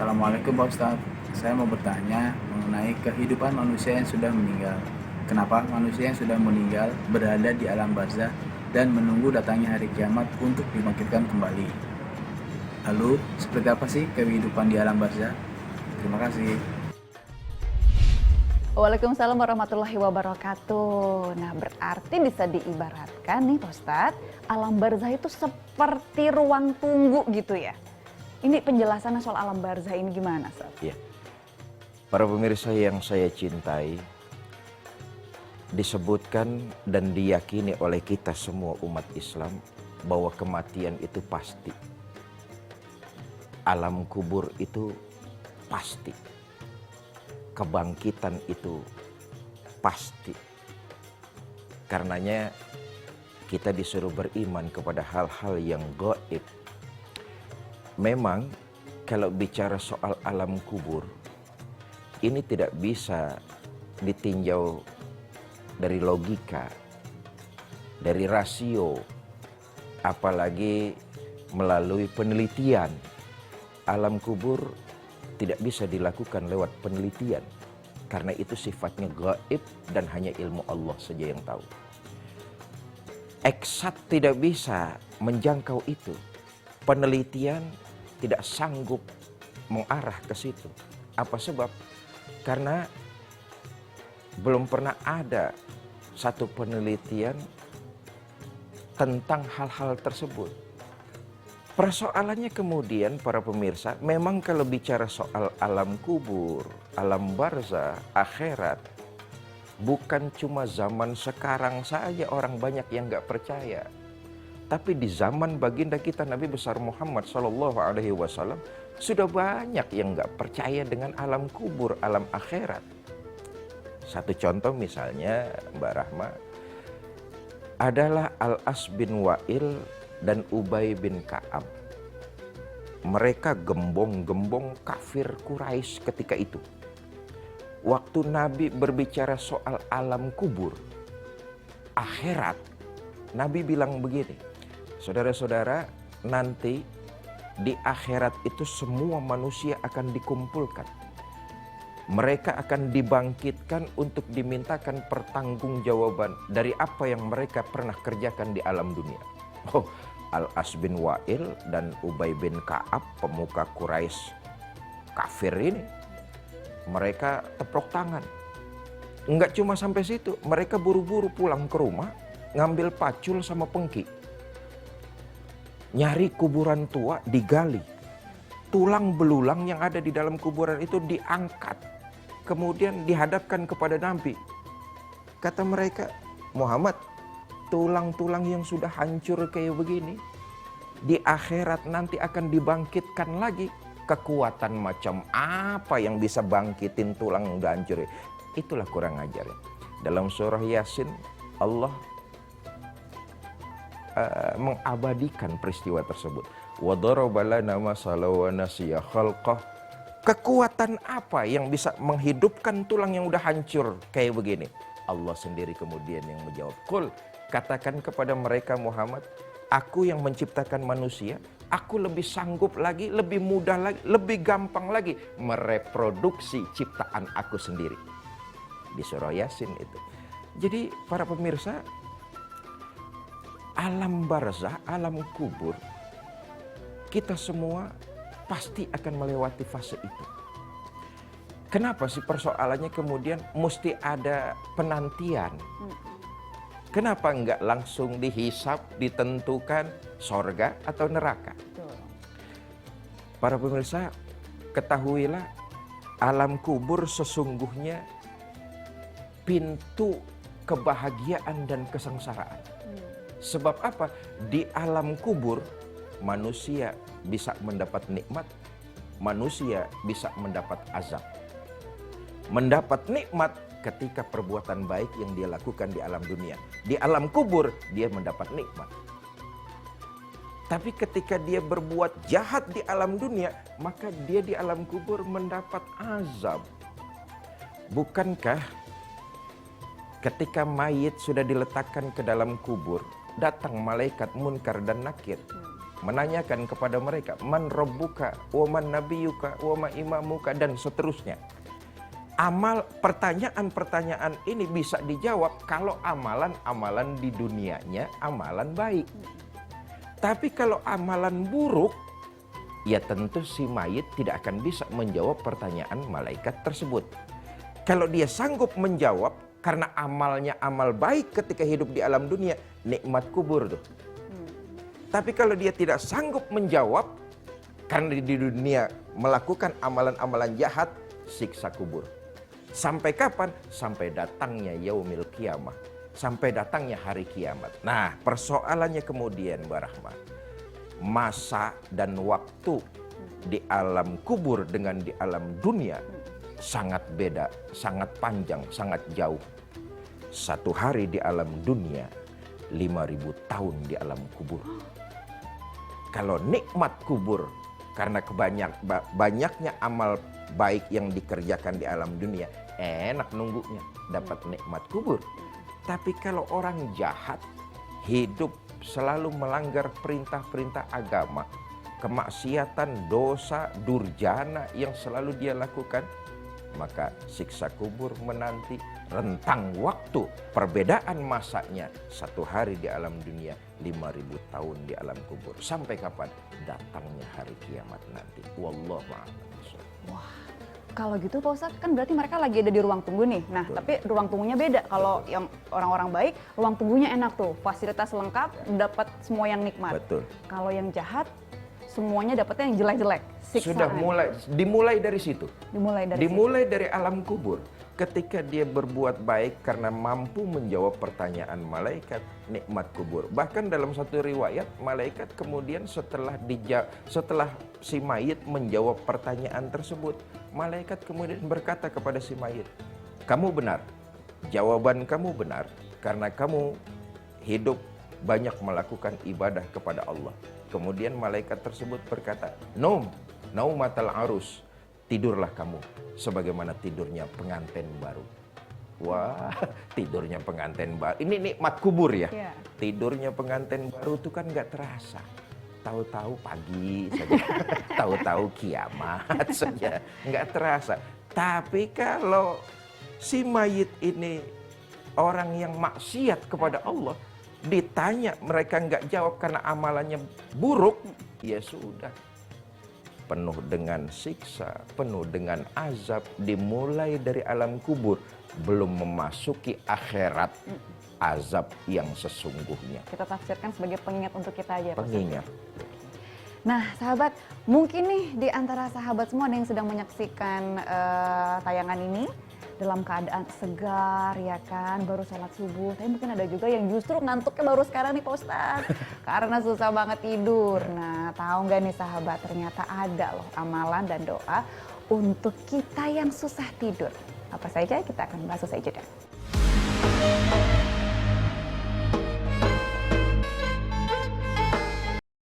Assalamualaikum Pak Ustadz. Saya mau bertanya mengenai kehidupan manusia yang sudah meninggal. Kenapa manusia yang sudah meninggal berada di alam barzah dan menunggu datangnya hari kiamat untuk dibangkitkan kembali? Lalu, seperti apa sih kehidupan di alam barzah? Terima kasih. Waalaikumsalam warahmatullahi wabarakatuh. Nah, berarti bisa diibaratkan nih Pak Ustadz, alam barzah itu seperti ruang tunggu gitu ya. Ini penjelasannya soal alam barzah ini gimana, Ustadz? Ya, para pemirsa yang saya cintai, disebutkan dan diyakini oleh kita semua umat Islam bahwa kematian itu pasti. Alam kubur itu pasti. Kebangkitan itu pasti. Karenanya kita disuruh beriman kepada hal-hal yang gaib. Memang kalau bicara soal alam kubur, ini tidak bisa ditinjau dari logika, dari rasio, apalagi melalui penelitian. Alam kubur tidak bisa dilakukan lewat penelitian, karena itu sifatnya gaib dan hanya ilmu Allah saja yang tahu. Eksat tidak bisa menjangkau itu. Penelitian tidak sanggup mengarah ke situ. Apa sebab? Karena belum pernah ada satu penelitian tentang hal-hal tersebut. Persoalannya kemudian para pemirsa, memang kalau bicara soal alam kubur, alam barzah, akhirat, bukan cuma zaman sekarang saja orang banyak yang nggak percaya. Tapi di zaman baginda kita Nabi besar Muhammad SAW sudah banyak yang nggak percaya dengan alam kubur, alam akhirat. Satu contoh misalnya Mbak Rahma adalah Al-As bin Wa'il dan Ubay bin Ka'ab. Mereka gembong-gembong kafir Quraisy ketika itu. Waktu Nabi berbicara soal alam kubur, akhirat, Nabi bilang begini, saudara-saudara, nanti di akhirat itu semua manusia akan dikumpulkan. Mereka akan dibangkitkan untuk dimintakan pertanggungjawaban dari apa yang mereka pernah kerjakan di alam dunia. Oh, Al-As bin Wa'il dan Ubay bin Ka'ab, pemuka Quraisy kafir ini, mereka tepuk tangan. Enggak cuma sampai situ, mereka buru-buru pulang ke rumah, ngambil pacul sama pengki. Nyari kuburan tua, digali. Tulang belulang yang ada di dalam kuburan itu diangkat. Kemudian dihadapkan kepada Nabi. Kata mereka, Muhammad, tulang-tulang yang sudah hancur kayak begini, di akhirat nanti akan dibangkitkan lagi. Kekuatan macam apa yang bisa bangkitin tulang yang udah hancur? Itulah kurang ajar. Dalam surah Yasin, Allah mengabadikan peristiwa tersebut. Wa daraba lana masalan wa nasiya khalqah. Kekuatan apa yang bisa menghidupkan tulang yang udah hancur kayak begini? Allah sendiri kemudian yang menjawab. Qul, katakan kepada mereka Muhammad, aku yang menciptakan manusia, aku lebih sanggup lagi, lebih mudah lagi, lebih gampang lagi mereproduksi ciptaan aku sendiri. Di surah Yasin itu. Jadi para pemirsa, alam barzah, alam kubur, kita semua pasti akan melewati fase itu. Kenapa sih persoalannya kemudian mesti ada penantian? Kenapa enggak langsung dihisap, ditentukan sorga atau neraka? Para pemirsa, ketahuilah alam kubur sesungguhnya pintu kebahagiaan dan kesengsaraan. Sebab apa? Di alam kubur manusia bisa mendapat nikmat, manusia bisa mendapat azab. Mendapat nikmat ketika perbuatan baik yang dia lakukan di alam dunia. Di alam kubur dia mendapat nikmat. Tapi ketika dia berbuat jahat di alam dunia, maka dia di alam kubur mendapat azab. Bukankah ketika mayit sudah diletakkan ke dalam kubur, datang malaikat Munkar dan Nakir menanyakan kepada mereka, man rabbuka, wa man nabiyuka, wa ma imamuka, dan seterusnya. Pertanyaan-pertanyaan ini bisa dijawab kalau amalan-amalan di dunianya amalan baik. Tapi kalau amalan buruk, ya tentu si mayit tidak akan bisa menjawab pertanyaan malaikat tersebut. Kalau dia sanggup menjawab karena amalnya amal baik ketika hidup di alam dunia, nikmat kubur tuh. Tapi kalau dia tidak sanggup menjawab karena di dunia melakukan amalan-amalan jahat, siksa kubur. Sampai kapan? Sampai datangnya yaumil kiamah. Sampai datangnya hari kiamat. Nah, persoalannya kemudian, Mbak Rahma, masa dan waktu di alam kubur dengan di alam dunia sangat beda, sangat panjang, sangat jauh. Satu hari di alam dunia, 5.000 tahun di alam kubur. Kalau nikmat kubur, karena banyaknya amal baik yang dikerjakan di alam dunia, enak nunggunya dapat nikmat kubur. Tapi kalau orang jahat, hidup selalu melanggar perintah-perintah agama, kemaksiatan, dosa, durjana yang selalu dia lakukan, maka siksa kubur menanti. Rentang waktu perbedaan masanya, satu hari di alam dunia, 5.000 tahun di alam kubur. Sampai kapan? Datangnya hari kiamat nanti. Wallahu a'lam. Wah, kalau gitu Pak Ustadz, kan berarti mereka lagi ada di ruang tunggu nih. Nah, betul. Tapi ruang tunggunya beda. Kalau yang orang-orang baik, ruang tunggunya enak tuh, fasilitas lengkap, dapat semua yang nikmat. Betul. Kalau yang jahat, semuanya dapatnya yang jelek-jelek. Siksaan. Sudah dimulai dari situ. Dimulai dari alam kubur. Ketika dia berbuat baik karena mampu menjawab pertanyaan malaikat, nikmat kubur. Bahkan dalam satu riwayat, malaikat kemudian setelah si mayit menjawab pertanyaan tersebut, malaikat kemudian berkata kepada si mayit, kamu benar, jawaban kamu benar, karena kamu hidup banyak melakukan ibadah kepada Allah. Kemudian malaikat tersebut berkata, naumatal arus, tidurlah kamu sebagaimana tidurnya pengantin baru. Wah, tidurnya pengantin baru. Ini nikmat kubur ya. Yeah. Tidurnya pengantin baru itu kan nggak terasa. Tahu-tahu pagi saja, tahu-tahu kiamat saja, nggak terasa. Tapi kalau si mayit ini orang yang maksiat kepada Allah, ditanya mereka nggak jawab karena amalannya buruk, ya sudah. Penuh dengan siksa, penuh dengan azab, dimulai dari alam kubur, belum memasuki akhirat, azab yang sesungguhnya. Kita tafsirkan sebagai pengingat untuk kita aja. Pengingat. Nah sahabat, mungkin nih di antara sahabat semua ada yang sedang menyaksikan tayangan ini dalam keadaan segar ya kan, baru sholat subuh. Tapi mungkin ada juga yang justru ngantuknya baru sekarang nih Pak Ustadz, karena susah banget tidur. Nah tahu nggak nih sahabat, ternyata ada loh amalan dan doa untuk kita yang susah tidur. Apa saja kita akan bahas usai jeda.